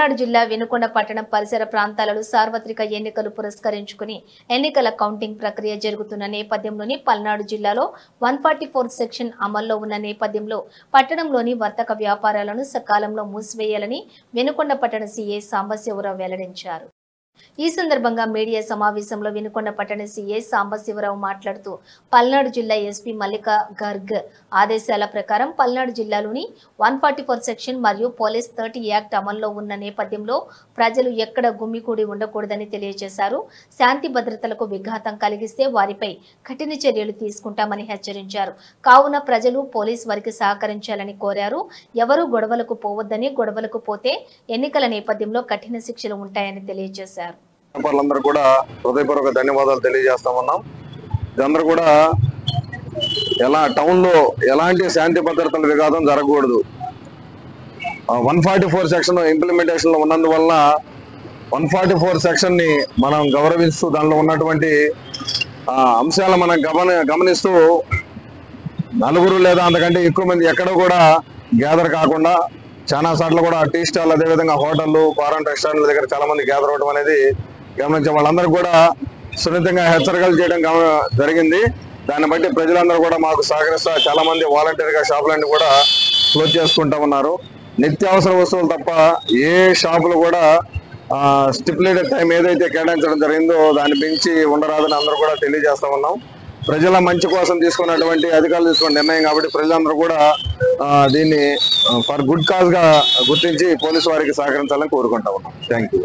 పల్నాడు జిల్లా వినుకొండ పట్టణం పరిసర ప్రాంతాలలో సార్వత్రిక ఎన్నికలు పురస్కరించుకుని ఎన్నికల కౌంటింగ్ ప్రక్రియ జరుగుతున్న నేపథ్యంలోని పల్నాడు జిల్లాలో 144 సెక్షన్ అమల్లో ఉన్న నేపథ్యంలో పట్టణంలోని వర్తక వ్యాపారాలను సకాలంలో మూసివేయాలని వినుకొండ పట్టణ సీఐ సాంబశివరావు వెల్లడించారు। ఈ సందర్భంగా మీడియా సమావేశంలో వినుకొండ పట్టణ సీఐ సాంబశివరావు మాట్లాడుతూ పల్నాడు జిల్లా ఎస్పీ మల్లికా గర్గ్ ఆదేశాల ప్రకారం పల్నాడు జిల్లాలోని 144 సెక్షన్ మరియు పోలీస్ 30 యాక్ట్ అమల్లో ఉన్న నేపథ్యంలో ప్రజలు ఎక్కడ గుమ్మికూడి ఉండకూడదని తెలియజేశారు। శాంతి భద్రతలకు విఘాతం కలిగిస్తే వారిపై కఠిన చర్యలు తీసుకుంటామని హెచ్చరించారు। కావున ప్రజలు పోలీస్ వారికి సహకరించాలని కోరారు। ఎవరు గొడవలకు పోవద్దని, గొడవలకు పోతే ఎన్నికల నేపథ్యంలో కఠిన శిక్షలు ఉంటాయని తెలియజేశారు। వ్యాపారులందరూ కూడా హృదయపూర్వక ధన్యవాదాలు తెలియజేస్తామన్నాం। ఇదందరూ కూడా టౌన్ లో ఎలాంటి శాంతి భద్రతల విఘాతం జరగకూడదు। 144 సెక్షన్ ఇంప్లిమెంటేషన్ లో ఉన్నందువల్ల 144 సెక్షన్ ని మనం గౌరవిస్తూ దానిలో ఉన్నటువంటి అంశాలను మనం గమనిస్తూ నలుగురు లేదా అంతకంటే ఎక్కువ మంది ఎక్కడ కూడా గ్యాదర్ కాకుండా చాలా సార్లు కూడా టీ స్టాల్ అదేవిధంగా హోటళ్లు ఫారెన్ రెస్టారెంట్ల దగ్గర చాలా మంది గ్యాదర్ అవడం అనేది గమనించే వాళ్ళందరూ కూడా సున్నితంగా హెచ్చరికలు చేయడం జరిగింది। దాన్ని బట్టి ప్రజలందరూ కూడా మాకు సహకరిస్తా చాలా మంది వాలంటీర్గా షాపులన్నీ కూడా క్లోజ్ చేసుకుంటా ఉన్నారు। నిత్యావసర వస్తువులు తప్ప ఏ షాపులు కూడా స్టిపులేటెడ్ టైం ఏదైతే కేటాయించడం జరిగిందో దాన్ని మించి ఉండరాదని అందరూ కూడా తెలియజేస్తా ఉన్నాం। ప్రజల మంచి కోసం తీసుకున్నటువంటి అధికారులు తీసుకున్న నిర్ణయం కాబట్టి ప్రజలందరూ కూడా దీన్ని ఫర్ గుడ్ కాజ్ గా గుర్తించి పోలీసు వారికి సహకరించాలని కోరుకుంటా ఉన్నాం। Thank you.